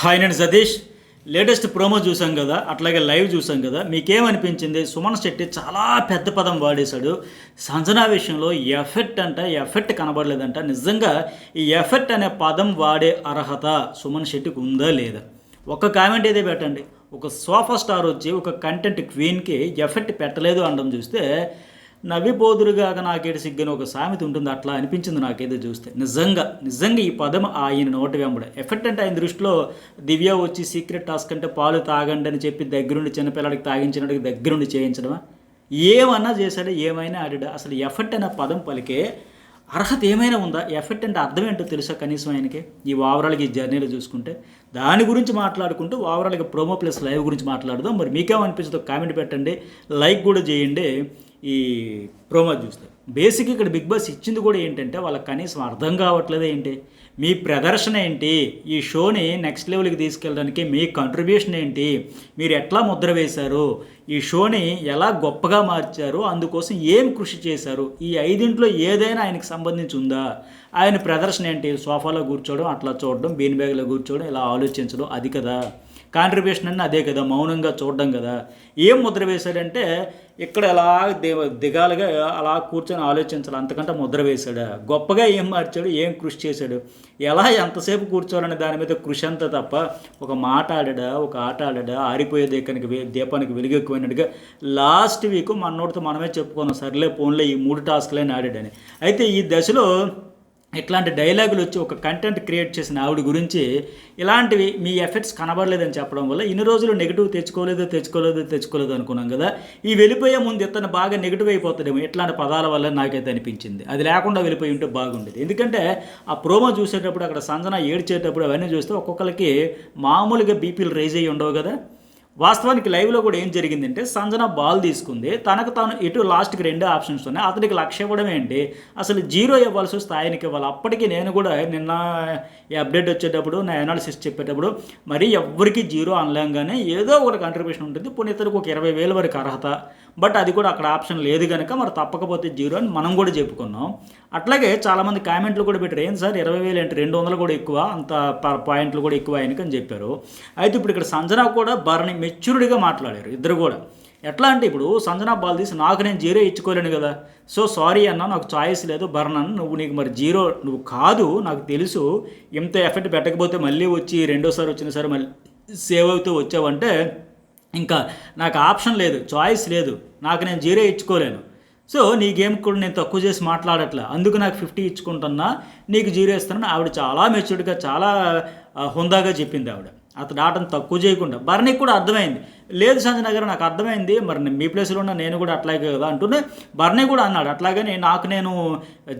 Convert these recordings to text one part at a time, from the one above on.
Hi నేను Satish. Latest promo చూసాం కదా, అట్లాగే లైవ్ చూసాం కదా. మీకేమనిపించింది? సుమన్ శెట్టి చాలా పెద్ద పదం వాడేశాడు. సంజన విషయంలో ఎఫెక్ట్ కనబడలేదంట. నిజంగా ఈ ఎఫెక్ట్ అనే పదం వాడే అర్హత సుమన్ శెట్టికి ఉందా లేదా? ఒక కామెంట్ అయితే పెట్టండి. ఒక సోఫా స్టార్ వచ్చి ఒక కంటెంట్ క్వీన్కి ఎఫెక్ట్ పెట్టలేదు అనడం చూస్తే నవ్విపోదురుగాక నాకేటి సిగ్గని ఒక సామెత ఉంటుంది, అట్లా అనిపించింది నాకేదో చూస్తే. నిజంగా ఈ పదం ఆయన నోటి వెంబడే. ఎఫెక్ట్ అంటే ఆయన దృష్టిలో దివ్య వచ్చి సీక్రెట్ టాస్క్ అంటే పాలు తాగండి అని చెప్పి దగ్గరుండి చిన్నపిల్లడికి తాగించినట్టుగా దగ్గరుండి చేయించడమా? ఏమన్నా చేశాడు, ఏమైనా ఆడా? అసలు ఎఫెక్ట్ అనే పదం పలికే అర్హత ఏమైనా ఉందా? ఎఫెక్ట్ అంటే అర్థం ఏంటో తెలుసా కనీసం ఆయనకి? ఈ ఓవరాల్గా ఈ జర్నీలో చూసుకుంటే దాని గురించి మాట్లాడుకుంటూ ఓవరాల్గా ప్రోమో ప్లస్ లైవ్ గురించి మాట్లాడదాం. మరి మీకేమనిపిస్తుందో కామెంట్ పెట్టండి, లైక్ కూడా చేయండి. ఈ ప్రోమో చూస్తే బేసిక్ ఇక్కడ బిగ్ బాస్ ఇచ్చింది కూడా ఏంటంటే వాళ్ళకి కనీసం అర్థం కావట్లేదు. ఏంటి మీ ప్రదర్శన ఏంటి? ఈ షోని నెక్స్ట్ లెవెల్కి తీసుకెళ్ళడానికి మీ కంట్రిబ్యూషన్ ఏంటి? మీరు ఎట్లా ముద్ర వేశారు? ఈ షోని ఎలా గొప్పగా మార్చారు? అందుకోసం ఏం కృషి చేశారు? ఈ ఐదింట్లో ఏదైనా ఆయనకు సంబంధించి ఉందా? ఆయన ప్రదర్శన ఏంటి? సోఫాలో కూర్చోవడం, అట్లా చూడడం, బీన్ బ్యాగ్లో కూర్చోవడం, ఇలా ఆలోచించడం, అది కదా కాంట్రిబ్యూషన్ అన్న. అదే కదా మౌనంగా చూడడం కదా. ఏం ముద్ర వేశాడంటే ఇక్కడ ఎలా దిగాలుగా అలా కూర్చొని ఆలోచించాలి, అంతకంటే ముద్ర వేశాడు. గొప్పగా ఏం మార్చాడు, ఏం కృషి చేశాడు, ఎలా ఎంతసేపు కూర్చోవాలనే దాని మీద కృషి అంతా తప్ప ఒక మాట ఆడా, ఒక ఆట ఆడా, ఆరిపోయే దీపానికి వెలుగెక్కువైనట్టుగా లాస్ట్ వీక్ మనోడితో మనమే చెప్పుకున్నాం, సర్లే ఫోన్లో ఈ 3 టాస్క్లైనా ఆడాడని. అయితే ఈ దశలో ఇట్లాంటి డైలాగులు వచ్చి ఒక కంటెంట్ క్రియేట్ చేసిన ఆవిడ గురించి ఇలాంటివి మీ ఎఫెక్ట్స్ కనబడలేదని చెప్పడం వల్ల ఇన్ని రోజులు నెగిటివ్ తెచ్చుకోలేదు అనుకున్నాం కదా. ఈ వెళ్ళిపోయే ముందు ఇతను బాగా నెగిటివ్ అయిపోతాడేమో ఇట్లాంటి పదాల వల్ల నాకైతే అనిపించింది. అది లేకుండా వెళ్ళిపోయి ఉంటే బాగుండేది. ఎందుకంటే ఆ ప్రోమో చూసేటప్పుడు అక్కడ సంజన ఏడ్చేటప్పుడు అవన్నీ చూస్తే ఒక్కొక్కరికి మామూలుగా బీపీలు రైజ్ అయ్యి ఉండవు కదా. వాస్తవానికి లైవ్లో కూడా ఏం జరిగిందంటే సంజన బాల్ తీసుకుంది, తనకు తాను ఇటు లాస్ట్కి 2 ఆప్షన్స్ ఉన్నాయి. అతనికి లక్ష ఇవ్వడం ఏంటి, అసలు 0 ఇవ్వాల్సి వస్తే ఆయనకి ఇవ్వాలి. అప్పటికి నేను కూడా నిన్న ఈ అప్డేట్ వచ్చేటప్పుడు నా అనాలిసిస్ చెప్పేటప్పుడు మరి ఎవ్వరికి 0 అనలేం, కానీ ఏదో ఒకటి కంట్రిబ్యూషన్ ఉంటుంది. పోనీ ఇతనికి ఒక 20,000 వరకు అర్హత, బట్ అది కూడా అక్కడ ఆప్షన్ లేదు కనుక మరి తప్పకపోతే 0 అని మనం కూడా చెప్పుకున్నాం. అట్లాగే చాలామంది కామెంట్లు కూడా పెట్టారు, ఏం సార్ 20,000 అంటే 200 కూడా ఎక్కువ, అంత పాయింట్లు కూడా ఎక్కువ ఆయనకి అని చెప్పారు. అయితే ఇప్పుడు ఇక్కడ సంజన కూడా భరణి మెచ్యూర్డ్గా మాట్లాడారు ఇద్దరు కూడా. ఎట్లా అంటే ఇప్పుడు సంజన బాల్ తీసి నాకు నేను 0 ఇచ్చుకోలేను కదా, సో సారీ అన్న, నాకు చాయిస్ లేదు భరణన్, నీకు మరి 0 నువ్వు కాదు, నాకు తెలుసు ఇంత ఎఫెక్ట్ పెట్టకపోతే మళ్ళీ వచ్చి రెండోసారి వచ్చిన సరే మళ్ళీ సేవ్ అవుతూ వచ్చావంటే ఇంకా నాకు ఆప్షన్ లేదు, చాయిస్ లేదు, నాకు నేను 0 ఇచ్చుకోలేను. సో నీ గేమ్ కూడా నేను తక్కువ చేసి మాట్లాడట్లే, అందుకు నాకు 50 ఇచ్చుకుంటున్నా, నీకు 0 ఇస్తానని ఆవిడ చాలా మెచ్యూర్డ్గా చాలా హుందాగా చెప్పింది ఆవిడ. అతడు ఆటను తక్కువ చేయకుండా. భరణికి కూడా అర్థమైంది, లేదు సంజన గారు నాకు అర్థమైంది, మరి మీ ప్లేస్లో ఉన్న నేను కూడా అట్లాగే కదా అంటూనే భరణి కూడా అన్నాడు. అట్లాగని నేను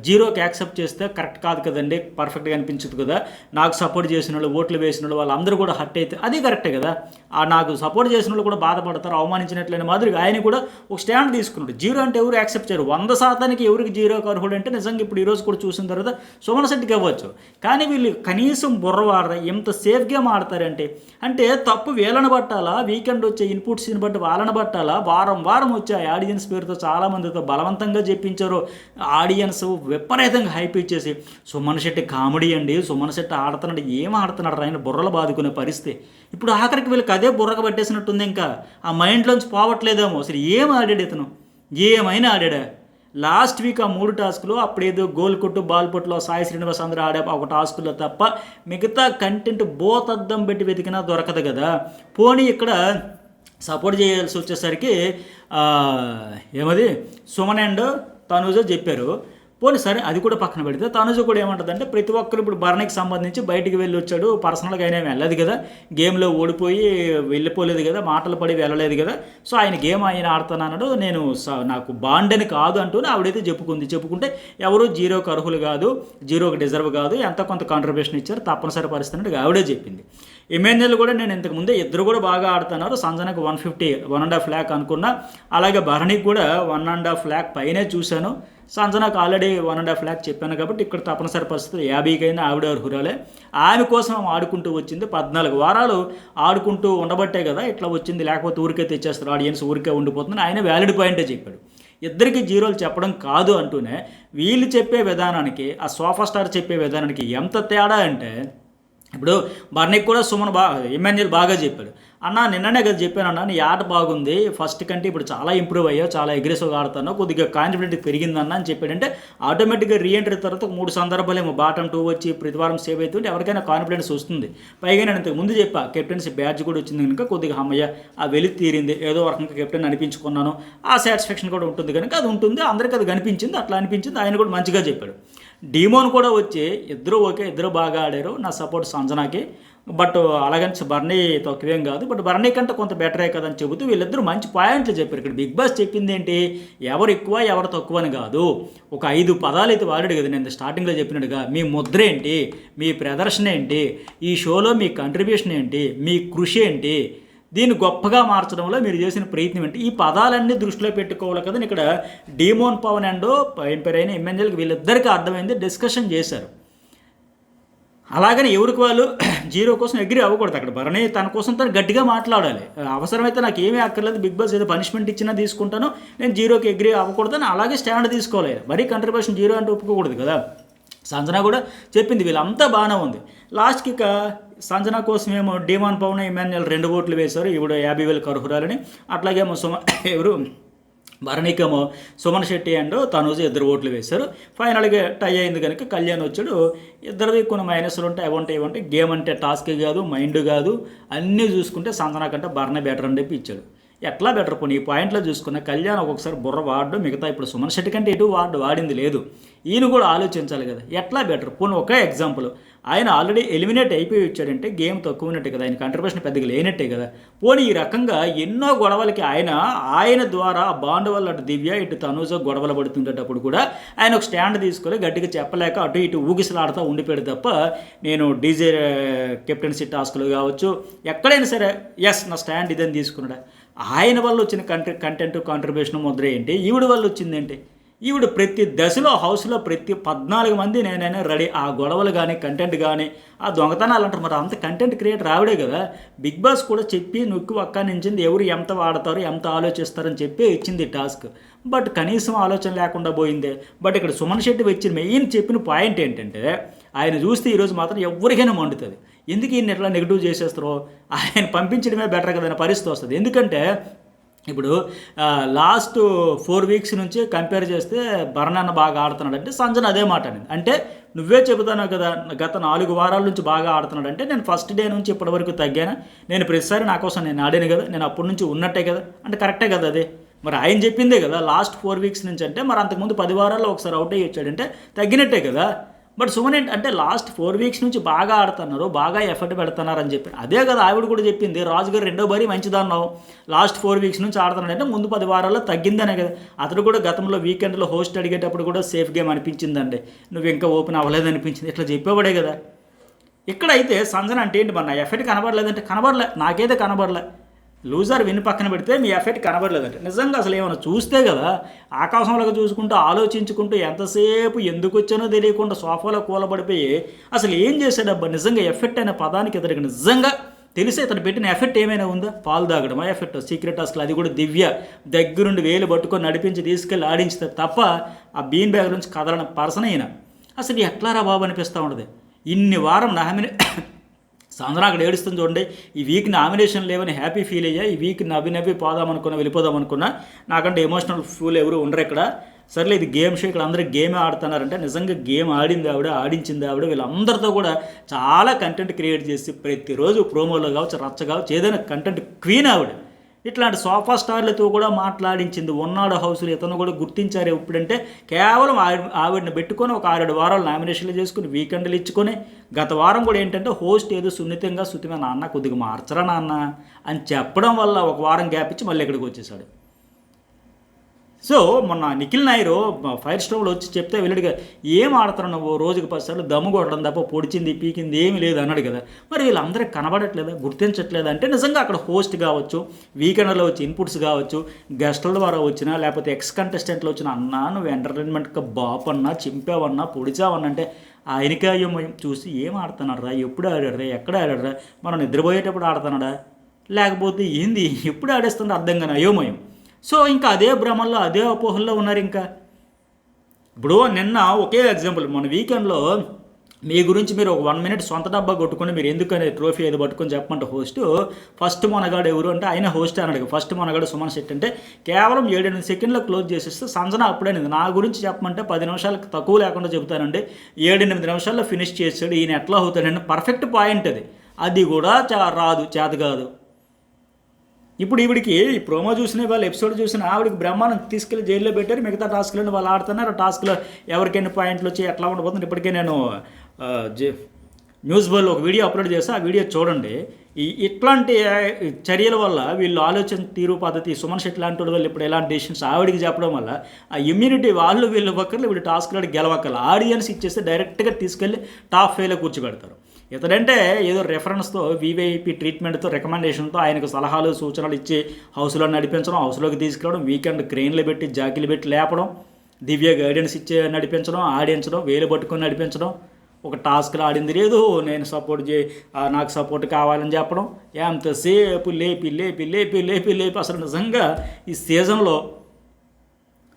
0కి యాక్సెప్ట్ చేస్తే కరెక్ట్ కాదు కదండి, పర్ఫెక్ట్గా అనిపించదు కదా, నాకు సపోర్ట్ చేసిన వాళ్ళు, ఓట్లు వేసిన వాళ్ళు వాళ్ళందరూ కూడా హర్ట్ అయితే అది కరెక్టే కదా, నాకు సపోర్ట్ చేసిన వాళ్ళు కూడా బాధపడతారు, అవమానించినట్లయిన మాదిరిగా ఆయన కూడా ఒక స్టాండ్ తీసుకున్నాడు. 0 అంటే ఎవరు యాక్సెప్ట్ చేయరు. 100% ఎవరికి 0కి అర్హుడు అంటే నిజంగా ఇప్పుడు ఈరోజు కూడా చూసిన తర్వాత సుమన్ శెట్టికి ఇవ్వచ్చు. కానీ వీళ్ళు కనీసం బుర్ర వాడరా, ఎంత సేఫ్ గేమ్ ఆడతారంటే అంటే తప్పు వీళ్ళని పట్టాలా, వీకెండ్ వచ్చే ఇన్పుట్స్ని బట్టి వాళ్ళని పట్టాలా, వారం వచ్చే ఆడియన్స్ పేరుతో చాలామందితో బలవంతంగా చెప్పించారు. ఆడియన్స్ విపరీతంగా హైప్ ఇచ్చేసి సుమన్ శెట్టి కామెడీ అండి, సుమన్ శెట్టి ఆడుతున్నాడు, ఏం ఆడుతున్నాడు ఆయన బుర్రలు బాదుకునే పరిస్థితి. ఇప్పుడు ఆఖరికి వీళ్ళకి అదే బుర్రగా పట్టేసినట్టుంది, ఇంకా ఆ మైండ్లోంచి పోవట్లేదేమో. అసలు ఏం ఆడాడు ఇతను, ఏమైనా ఆడాడా? లాస్ట్ వీక్ ఆ 3 టాస్కులు అప్పుడేదో గోల్ కొట్టు బాల్ పొట్టులో సాయి శ్రీనివాస్ అందరూ ఆడే ఒక టాస్కుల్లో తప్ప మిగతా కంటెంట్ బోతద్దం పెట్టి వెతికినా దొరకదు కదా. పోనీ ఇక్కడ సపోర్ట్ చేయాల్సి వచ్చేసరికి ఏమది సుమన్ అండ్ తనుజ చెప్పారు. పోనీ సరే అది కూడా పక్కన పెడితే తనుజ కూడా ఏమంటుందంటే ప్రతి ఒక్కరు ఇప్పుడు భరణికి సంబంధించి బయటికి వెళ్ళి వచ్చాడు, పర్సనల్గా అయినా వెళ్ళదు కదా, గేమ్లో ఓడిపోయి వెళ్ళిపోలేదు కదా, మాటలు పడి వెళ్ళలేదు కదా, సో ఆయన గేమ్ ఆయన ఆడుతున్నాడు, నేను నాకు బాండ్ అని కాదు అంటూనే ఆవిడైతే చెప్పుకుంటే ఎవరు 0కి అర్హులు కాదు, 0కి డిజర్వ్ కాదు, ఎంత కొంత కాంట్రిబ్యూషన్ ఇచ్చారు, తప్పనిసరి పరిస్థితి అంటే ఆవిడే చెప్పింది. ఎమ్మెల్యేలు కూడా నేను ఇంతకుముందే ఇద్దరు కూడా బాగా ఆడుతున్నారు, సంజనకు 150 1.5 lakh అనుకున్నా, అలాగే భరణికి కూడా 1.5 lakh పైనే చూశాను, సంజనకు ఆల్రెడీ 1.5 lakh చెప్పాను కాబట్టి ఇక్కడ తప్పనిసరి పరిస్థితులు 50కైనా ఆవిడ అర్హురాలే. ఆమె కోసం ఆడుకుంటూ వచ్చింది, 14 వారాలు ఆడుకుంటూ ఉండబట్టే కదా ఇట్లా వచ్చింది, లేకపోతే ఊరికే తెచ్చేస్తారు ఆడియన్స్, ఊరికే ఉండిపోతుంది. ఆయన వ్యాలిడ్ పాయింటే చెప్పాడు. ఇద్దరికి 0లు చెప్పడం కాదు అంటూనే వీళ్ళు చెప్పే విధానానికి ఆ సోఫా స్టార్ చెప్పే విధానానికి ఎంత తేడా అంటే ఇప్పుడు బర్నీకి కూడా సుమన్ ఇమాన్యుల్ బాగా చెప్పాడు. అన్న నిన్ననే కదా చెప్పాను అన్న, నీ ఆట బాగుంది, ఫస్ట్ కంటే ఇప్పుడు చాలా ఇంప్రూవ్ అయ్యావు, చాలా అగ్రెసివ్గా ఆడుతున్నావు, కొద్దిగా కాన్ఫిడెంట్ పెరిగిందన్న అని చెప్పాడంటే ఆటోమేటిక్గా రీఎంట్రీ తర్వాత 3 సందర్భాలేమో బాటం 2 వచ్చి ప్రతి వారం సేవ్ అవుతుంటే ఎవరికైనా కాన్ఫిడెన్స్ వస్తుంది. పైగా నేను ఇంతకు ముందు చెప్పా కెప్టెన్సీ బ్యాడ్జ్ కూడా వచ్చింది కనుక కొద్దిగా అమ్మయ్య ఆ వెలితి తీరింది, ఏదో రకంగా కెప్టెన్ అనిపించుకున్నాను, ఆ సాటిస్ఫాక్షన్ కూడా ఉంటుంది కనుక అది ఉంటుంది, అందరికీ అది కనిపించింది, అట్లా అనిపించింది. ఆయన కూడా మంచిగా చెప్పాడు. డీమోన్ కూడా వచ్చి ఇద్దరు ఓకే, ఇద్దరు బాగా ఆడారు, నా సపోర్ట్ సంజనాకి, బట్ అలాగని బర్నీ తక్కువేం కాదు, బట్ బర్నీ కంటే కొంత బెటరే కదని చెబుతూ వీళ్ళిద్దరూ మంచి పాయింట్లు చెప్పారు. ఇక్కడ బిగ్ బాస్ చెప్పింది ఏంటి, ఎవరు ఎక్కువ ఎవరు తక్కువ అని కాదు, ఒక 5 పదాలు అయితే వాడాడు కదా నేను స్టార్టింగ్లో చెప్పినట్టుగా. మీ ముద్ర ఏంటి, మీ ప్రదర్శన ఏంటి, ఈ షోలో మీ కంట్రిబ్యూషన్ ఏంటి, మీ కృషి ఏంటి, దీన్ని గొప్పగా మార్చడంలో మీరు చేసిన ప్రయత్నం ఏంటి, ఈ పదాలన్నీ దృష్టిలో పెట్టుకోవాలి కదా. ఇక్కడ డీమోన్ పవన్ అండ్ పేరైన ఎమ్మెల్యేలకు వీళ్ళిద్దరికీ అర్థమైంది, డిస్కషన్ చేశారు. అలాగని ఎవరికి వాళ్ళు జీరో కోసం అగ్రి అవ్వకూడదు. అక్కడ భరణి తన కోసం తను గట్టిగా మాట్లాడాలి. అవసరమైతే నాకు ఏమీ అక్కర్లేదు, బిగ్ బాస్ ఏదో పనిష్మెంట్ ఇచ్చినా తీసుకుంటాను, నేను జీరోకి అగ్రి అవ్వకూడదని అలాగే స్టాండ్ తీసుకోవాలి. మరీ కంట్రిబ్యూషన్ జీరో అంటే ఒప్పుకోకూడదు కదా. సంజన కూడా చెప్పింది వీళ్ళంతా బాగానే ఉంది. లాస్ట్కి ఇక సంజన కోసమేమో డీమాన్ పవన్ ఇమాన్యుల్ 2 ఓట్లు వేశారు, ఇవిడ 50,000 అర్హురాలని. అట్లాగేమో ఎవరు భరణికేమో సుమన్ శెట్టి అండ్ తనూజ 2 ఓట్లు వేశారు. ఫైనల్గా టై అయింది కనుక కళ్యాణ్ వచ్చాడు. ఇద్దరిది కొన్ని మైనస్లు ఉంటాయి, అవంటే గేమ్ అంటే టాస్క్ కాదు, మైండ్ కాదు, అన్నీ చూసుకుంటే సంజన కంటే భరణి బెటర్ అని చెప్పి ఇచ్చాడు. ఎట్లా బెటర్ పోనీ ఈ పాయింట్లో చూసుకున్న కళ్యాణ్ ఒక్కొక్కసారి బుర్ర వాడు, మిగతా ఇప్పుడు సుమన్ శెట్టి కంటే ఎటు వాడింది లేదు. ఈయన కూడా ఆలోచించాలి కదా ఎట్లా బెటర్. పోనీ ఒకే ఎగ్జాంపుల్, ఆయన ఆల్రెడీ ఎలిమినేట్ అయిపోయి వచ్చాడంటే గేమ్ తక్కువ ఉన్నట్టే కదా, ఆయన కంట్రిబ్యూషన్ పెద్దగా లేనట్టే కదా. పోనీ ఈ రకంగా ఎన్నో గొడవలకి ఆయన ద్వారా ఆ బాండ్ వల్ల అటు దివ్య ఇటు తనూజ గొడవలు పడుతుండేటప్పుడు కూడా ఆయన ఒక స్టాండ్ తీసుకొని గట్టిగా చెప్పలేక అటు ఇటు ఊగిసలాడుతూ ఉండిపోయాడు తప్ప, నేను డీజే కెప్టెన్సీ టాస్క్లు కావచ్చు ఎక్కడైనా సరే ఎస్ నా స్టాండ్ ఇదని తీసుకున్నాడా. ఆయన వల్ల వచ్చిన కంటెంట్ కాంట్రిబ్యూషన్ ముద్ర ఏంటి, ఈవిడ వల్ల వచ్చిందేంటి. ఈవిడ ప్రతి దశలో హౌస్లో ప్రతి 14 మంది నేనైనా రెడీ. ఆ గొడవలు కానీ కంటెంట్ కానీ ఆ దొంగతనాలు అంటారు, మరి అంత కంటెంట్ క్రియేటర్ ఆవిడే కదా. బిగ్ బాస్ కూడా చెప్పి నొక్కి ఒక్కనించింది, ఎవరు ఎంత వాడతారు ఎంత ఆలోచిస్తారని చెప్పి ఇచ్చింది టాస్క్. బట్ కనీసం ఆలోచన లేకుండా పోయిందే. బట్ ఇక్కడ సుమన్ శెట్టి వచ్చిన మెయిన్ చెప్పిన పాయింట్ ఏంటంటే, ఆయన చూస్తే ఈరోజు మాత్రం ఎవరికైనా మండుతుంది. ఎందుకు ఈయన ఎట్లా నెగిటివ్ చేసేస్తారో, ఆయన పంపించడమే బెటర్ కదా అనే పరిస్థితి వస్తుంది. ఎందుకంటే ఇప్పుడు లాస్ట్ 4 వీక్స్ నుంచి కంపేర్ చేస్తే భరణన్న బాగా ఆడుతున్నాడు అంటే సంజన అదే మాట అనేది. అంటే నువ్వే చెబుతాను కదా గత 4 వారాల నుంచి బాగా ఆడుతున్నాడు అంటే, నేను ఫస్ట్ డే నుంచి ఇప్పటి వరకు తగ్గాను, నేను ప్రతిసారి నా కోసం నేను ఆడాను కదా, నేను అప్పటి నుంచి ఉన్నట్టే కదా, అంటే కరెక్టే కదా అదే. మరి ఆయన చెప్పిందే కదా లాస్ట్ 4 వీక్స్ నుంచి అంటే, మరి అంతకుముందు 10 వారాల్లో ఒకసారి అవుట్ అయ్యి వచ్చాడంటే తగ్గినట్టే కదా. బట్ సుమన్ అంటే లాస్ట్ 4 వీక్స్ నుంచి బాగా ఆడుతున్నారు, బాగా ఎఫర్ట్ పెడుతున్నారు అని చెప్పి అదే కదా ఆవిడ కూడా చెప్పింది. రాజుగారు 2వ బారీ మంచిదన్నావు, లాస్ట్ 4 వీక్స్ నుంచి ఆడుతున్నాడు అంటే ముందు 10 వారాల్లో తగ్గిందనే కదా. అతను కూడా గతంలో వీకెండ్లో హోస్ట్ అడిగేటప్పుడు కూడా సేఫ్ గేమ్ అనిపించిందండి, నువ్వు ఇంకా ఓపెన్ అవ్వలేదు అనిపించింది, ఇట్లా చెప్పేవాడే కదా. ఇక్కడైతే సంజన అంటే ఏంటి, మన ఎఫర్ట్ కనబడలేదంటే కనబడలే, నాకైతే కనబడలే. లూజర్ విన్ పక్కన పెడితే మీ ఎఫెక్ట్ కనబడలేదంటే నిజంగా అసలు ఏమైనా చూస్తే కదా ఆకాశంలోకి చూసుకుంటూ ఆలోచించుకుంటూ ఎంతసేపు ఎందుకు వచ్చానో తెలియకుండా సోఫాలో కూలబడిపోయి అసలు ఏం చేశాడబ్బా. నిజంగా ఎఫెక్ట్ అనే పదానికి ఇతనికి నిజంగా తెలిసి ఇతను పెట్టిన ఎఫెక్ట్ ఏమైనా ఉందా, పాలు తాగడం ఎఫెక్ట్, సీక్రెట్ టాస్క్లు అది కూడా దివ్య దగ్గరుండి వేలు పట్టుకొని నడిపించి తీసుకెళ్ళి ఆడించితే తప్ప ఆ బీన్ బ్యాగ్ నుంచి కదలని పర్సన్ అయినా అసలు ఎట్లారా బాబు అనిపిస్తూ ఉండదు. ఇన్ని వారం సంజన అక్కడ ఏడుస్తుంది చూడండి, ఈ వీక్ నామినేషన్ లేవని హ్యాపీ ఫీల్ అయ్యా, ఈ వీక్ నవ్వి పోదామనుకున్నా వెళ్ళిపోదాం అనుకున్నా, నాకంటే ఎమోషనల్ ఫూల్ ఎవరు ఉండరు ఇక్కడ. సర్లే ఇది గేమ్ షో, ఇక్కడ అందరూ గేమే ఆడుతున్నారంటే నిజంగా గేమ్ ఆడింది ఆవిడ, ఆడించింది ఆవిడ. వీళ్ళందరితో కూడా చాలా కంటెంట్ క్రియేట్ చేసి ప్రతిరోజు ప్రోమోలో కావచ్చు రచ్చ కావచ్చు ఏదైనా కంటెంట్ క్వీన్ ఆవిడ. ఇట్లాంటి సోఫా స్టార్లతో కూడా మాట్లాడించింది. ఉన్నాడు హౌస్లో ఇతను కూడా గుర్తించారు. ఎప్పుడంటే కేవలం ఆవిడని పెట్టుకొని ఒక 6-7 వారాలు నామినేషన్లు చేసుకుని వీకెండ్లు ఇచ్చుకొని, గత వారం కూడా ఏంటంటే హోస్ట్ ఏదో సున్నితంగా శృతిమే నాన్న కొద్దిగా మార్చరా నాన్న అని చెప్పడం వల్ల ఒక వారం గ్యాప్ ఇచ్చి మళ్ళీ ఇక్కడికి వచ్చేసాడు. సో మొన్న నిఖిల్ నాయరు ఫైర్ స్టోవ్లో వచ్చి చెప్తే వెళ్ళాడుగా, ఏం ఆడుతున్నావు నువ్వు, రోజుకి 10 సార్లు దమ్ము కొట్టడం తప్ప పొడిచింది పీకింది ఏమీ లేదు అన్నాడు కదా. మరి వీళ్ళందరికీ కనబడట్లేదా, గుర్తించట్లేదా అంటే నిజంగా అక్కడ హోస్ట్ కావచ్చు, వీకెండ్లో వచ్చి ఇన్పుట్స్ కావచ్చు, గెస్టుల ద్వారా వచ్చినా లేకపోతే ఎక్స్ కంటెస్టెంట్లు వచ్చినా, అన్నా నువ్వు ఎంటర్టైన్మెంట్గా బాపన్నా చింపావన్నా పొడిచావన్నా అంటే ఆయనకే అయ్యోమయం చూసి ఏం ఆడుతున్నారా, ఎప్పుడు ఆడాడరా, ఎక్కడ ఆడాడరా, మనం నిద్రపోయేటప్పుడు ఆడుతున్నాడా లేకపోతే ఏంది ఎప్పుడు ఆడేస్తుందో అర్థం కానీ అయోమయం. సో ఇంకా అదే భ్రమల్లో అదే అపోహల్లో ఉన్నారు. ఇంకా ఇప్పుడు నిన్న ఒకే ఎగ్జాంపుల్, మన వీకెండ్లో మీ గురించి మీరు ఒక 1 మినిట్ సొంత డబ్బా కొట్టుకొని మీరు ఎందుకని ట్రోఫీ ఏదో పట్టుకొని చెప్పమంటే హోస్ట్ ఫస్ట్ మనగాడు ఎవరు అంటే ఆయన హోస్ట్ అన్నాడు. ఫస్ట్ మనగాడు సుమన్ శెట్టి అంటే కేవలం 7-8 సెకండ్లో క్లోజ్ చేసేస్తే సంజన అప్పుడైనది. నా గురించి చెప్పమంటే 10 నిమిషాలకు తక్కువ లేకుండా చెబుతానండి, 7-8 నిమిషాల్లో ఫినిష్ చేసాడు, ఈయన ఎట్లా అవుతాడండి, పర్ఫెక్ట్ పాయింట్ అది కూడా రాదు, చేత కాదు. ఇప్పుడు ఈవిడికి ఈ ప్రోమో చూసిన వాళ్ళు ఎపిసోడ్ చూసిన ఆవిడకి బ్రహ్మాండం తీసుకెళ్ళి జైల్లో పెట్టారు. మిగతా టాస్క్లను వాళ్ళు ఆడుతున్నారు. టాస్క్లో ఎవరికైనా పాయింట్లు వచ్చి ఎట్లా ఉండబోతుంది. ఇప్పటికే నేను న్యూస్ బోర్డ్లో ఒక వీడియో అప్లోడ్ చేస్తే ఆ వీడియో చూడండి. ఇట్లాంటి చర్యల వల్ల వీళ్ళు ఆలోచన తీరు పద్ధతి సుమన్ శెట్టి లాంటి వాళ్ళు ఇప్పుడు ఎలాంటి డెసిషన్స్ ఆవిడికి చెప్పడం వల్ల ఆ ఇమ్యూనిటీ వాళ్ళు వీళ్ళు ఒక్కర్లు వీళ్ళు టాస్క్లో గెలవక్కర్లు ఆడియన్స్ ఇచ్చేస్తే డైరెక్ట్గా తీసుకెళ్ళి టాప్ 5లో కూర్చోబెడతారు. ఇతడంటే ఏదో రెఫరెన్స్తో వీవైపీ ట్రీట్మెంట్తో రికమెండేషన్తో ఆయనకు సలహాలు సూచనలు ఇచ్చి హౌస్లో నడిపించడం, హౌస్లోకి తీసుకురావడం, వీకెండ్ క్రెయిన్లు పెట్టి జాకీలు పెట్టి లేపడం, దివ్య గైడెన్స్ ఇచ్చి నడిపించడం, ఆడించడం, వేలు పట్టుకొని నడిపించడం, ఒక టాస్క్లో ఆడింది లేదు నేను నాకు సపోర్ట్ కావాలని చెప్పడం, ఎంతసేపు లేపి లేపి లేపి లేపి లేపి అసలు నిజంగా ఈ సీజన్లో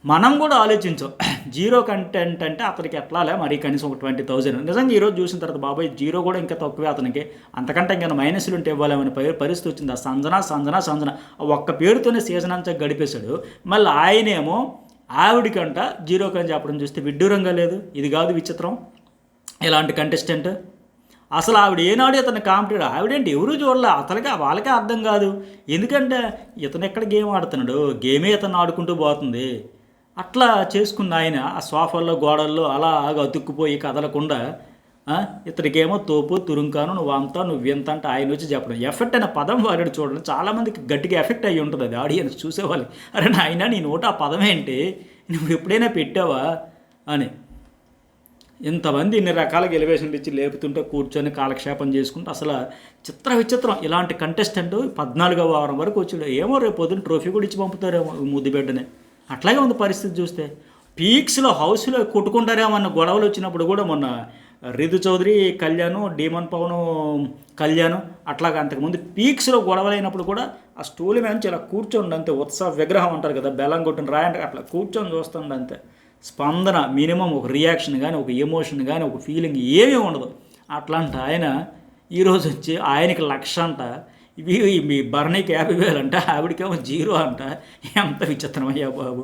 మనం కూడా ఆలోచించాం. 0 కంటెంట్ అంటే అతనికి ఎట్లాలే మరి కనీసం ఒక 20,000. నిజంగా ఈరోజు చూసిన తర్వాత బాబాయ్ 0 కూడా ఇంకా తక్కువే అతనికి, అంతకంటే ఇంకా మైనస్లు ఉంటే ఇవ్వాలేమని పరిస్థితి వచ్చింది. ఆ సంజన ఒక్క పేరుతోనే సీజన్ అంతా గడిపేశాడు. మళ్ళీ ఆయనేమో ఆవిడికంట 0 కని చెప్పడం చూస్తే విడ్డూరంగా లేదు. ఇది కాదు విచిత్రం ఇలాంటి కంటెస్టెంట్. అసలు ఆవిడ ఏనాడు ఇతను కాంపిటేట్ ఆవిడేంటి ఎవరు చూడలే, అతనికి వాళ్ళకే అర్థం కాదు. ఎందుకంటే ఇతను ఎక్కడ గేమ్ ఆడుతున్నాడు, గేమే ఇతను ఆడుకుంటూ పోతుంది. అట్లా చేసుకున్న ఆయన ఆ సోఫాల్లో గోడల్లో అలాగా అతుక్కుపోయి కదలకుండా ఇతడికేమో తోపు తురుంకాను నువ్వు అంతా నువ్వు ఎంత అంటే ఆయన వచ్చి చెప్పడం. ఎఫెక్ట్ అయిన పదం వాడాడు చూడండి, చాలామందికి గట్టిగా ఎఫెక్ట్ అయ్యి ఉంటుంది అది ఆడియన్స్ చూసేవాళ్ళు. అరే నాయన నీ నోట ఆ పదం ఏంటి, నువ్వు ఎప్పుడైనా పెట్టావా అని. ఇంతమంది ఇన్ని రకాలుగా ఎలివేషన్లు ఇచ్చి లేపుతుంటే కూర్చొని కాలక్షేపం చేసుకుంటూ అసలు విచిత్రం. ఇలాంటి కంటెస్టెంట్ 14వ వారం వరకు వచ్చాడు. ఏమో రేపు పొద్దున్న ట్రోఫీ కూడా ఇచ్చి పంపుతారేమో ముద్దుబిడ్డనే. అట్లాగే ఉంది పరిస్థితి చూస్తే. పీక్స్లో హౌస్లో కొట్టుకుంటారేమో అన్న గొడవలు వచ్చినప్పుడు కూడా మొన్న రితు చౌదరి కళ్యాణ్, డీమన్ పవన్ కళ్యాణ్ అట్లాగా అంతకుముందు పీక్స్లో గొడవలు అయినప్పుడు కూడా ఆ స్టూల్ మీద ఇలా కూర్చోండి అంతే, ఉత్సవ విగ్రహం అంటారు కదా బెల్లం కొట్టిన రాయంటే అట్లా కూర్చొని చూస్తుండ అంతే. స్పందన మినిమం ఒక రియాక్షన్ కానీ ఒక ఎమోషన్ కానీ ఒక ఫీలింగ్ ఏమీ ఉండదు. అట్లాంటి ఆయన ఈరోజు వచ్చి ఆయనకి 1,00,000 అంట, మీ భరణికి 50,000 అంట, ఆవిడకేమో 0 అంట. ఎంత విచిత్రమయ్యా బాబు.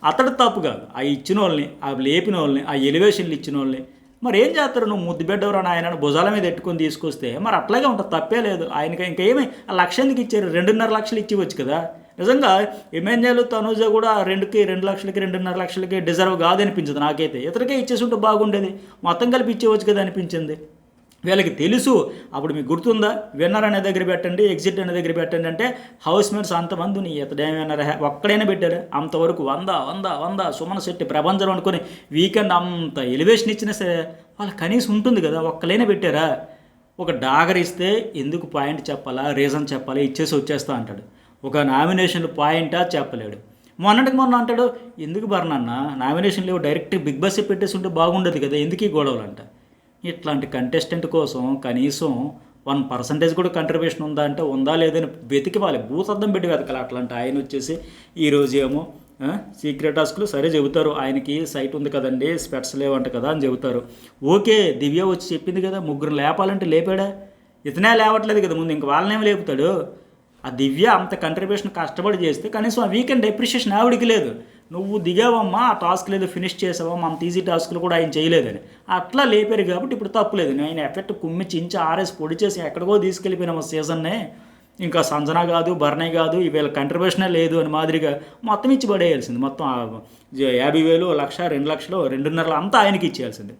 అతడు తప్పు కాదు, ఆ ఇచ్చిన వాళ్ళని, ఆ లేపిన వాళ్ళని, ఆ ఎలివేషన్లు ఇచ్చిన వాళ్ళని మరి ఏం చేస్తారు. నువ్వు ముద్దు బిడ్డవరా ఆయన భుజాల మీద ఎట్టుకొని తీసుకొస్తే మరి అట్లాగే ఉంటుంది, తప్పే లేదు. ఆయనకి ఇంకేమీ ఆ 1,00,000 ఎందుకు ఇచ్చారు, 2.5 లక్షలు ఇచ్చివచ్చు కదా. నిజంగా ఎమ్మెన్యేలు తనూజ కూడా 2 లక్షలకి 2.5 లక్షలకి డిజర్వ్ కాదనిపించదు నాకైతే. ఇతరికే ఇచ్చేసి ఉంటే బాగుండేది, మొత్తం కలిపి ఇచ్చేవచ్చు కదా అనిపించింది. వీళ్ళకి తెలుసు. అప్పుడు మీకు గుర్తుందా, విన్నర్ అనే దగ్గర పెట్టండి, ఎగ్జిట్ అనే దగ్గర పెట్టండి అంటే హౌస్ మేట్స్ అంతమంది ఇతడేమి విన్నర్ ఒక్కడైనా పెట్టారు. అంతవరకు 100 సుమన్ శెట్టి ప్రపంచం అనుకొని వీకెండ్ అంత ఎలివేషన్ ఇచ్చినా సరే వాళ్ళకి కనీసం ఉంటుంది కదా, ఒక్కలైనా పెట్టారా. ఒక డాగర్ ఇస్తే ఎందుకు పాయింట్ చెప్పాలా, రీజన్ చెప్పాలా, ఇచ్చేసి వచ్చేస్తా అంటాడు. ఒక నామినేషన్ పాయింటా చెప్పలేడు. మొన్న అంటాడు ఎందుకు బర్నన్న నామినేషన్ లేవు, డైరెక్ట్ బిగ్ బాస్ పెట్టేసి ఉంటే బాగుండదు కదా, ఎందుకు ఈ గొడవలు అంట. ఇట్లాంటి కంటెస్టెంట్ కోసం కనీసం 1% కూడా కంట్రిబ్యూషన్ ఉందా అంటే ఉందా లేదని వెతికివాలి, భూతద్దం పెట్టి వెతకాలి. అట్లాంటి ఆయన వచ్చేసి ఈరోజు ఏమో సీక్రెట్ టాస్క్లు సరే చెబుతారు, ఆయనకి సైట్ ఉంది కదండి స్పెట్స్ లేవంట కదా అని చెబుతారు. ఓకే, దివ్య వచ్చి చెప్పింది కదా, 3 లేపాలంటే లేపాడా, ఇతనే లేవట్లేదు కదా, ముందు ఇంక వాళ్ళనేమి లేపుతాడు. ఆ దివ్య అంత కంట్రిబ్యూషన్ కష్టపడి చేస్తే కనీసం ఆ వీకెండ్ అప్రిషియేషన్ ఆవిడికి లేదు. నువ్వు దిగావమ్మా, ఆ టాస్క్ లేదు ఫినిష్ చేసావమ్మా, అంత ఈజీ టాస్క్లు కూడా ఆయన చేయలేదని అట్లా లేపారు కాబట్టి ఇప్పుడు తప్పులేదు. ఆయన ఎఫెక్ట్ కుమ్మి చించి ఆర్ఎస్ పొడి చేసి ఎక్కడికో తీసుకెళ్ళిపోయినాము సీజన్నే. ఇంకా సంజన కాదు, భరణి కాదు, వీళ్ళ కంట్రిబ్యూషనే లేదు అని మాదిరిగా మొత్తం ఇచ్చి పడేయాల్సింది. మొత్తం 50,000, 1,00,000, 2 లక్షలు, 2.5 అంతా ఆయనకి ఇచ్చేయాల్సింది.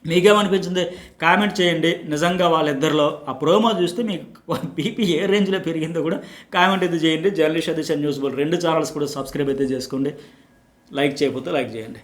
మీకేమనిపించింది కామెంట్ చేయండి. నిజంగా వాళ్ళిద్దరిలో ఆ ప్రోమో చూస్తే మీకు బీపీ ఏ రేంజ్లో పెరిగిందో కూడా కామెంట్ అయితే చేయండి. జర్నలిస్ట్ అదిషన్ న్యూస్ బోల్ 2 ఛానల్స్ కూడా సబ్స్క్రైబ్ అయితే చేసుకోండి. లైక్ చేయకపోతే లైక్ చేయండి.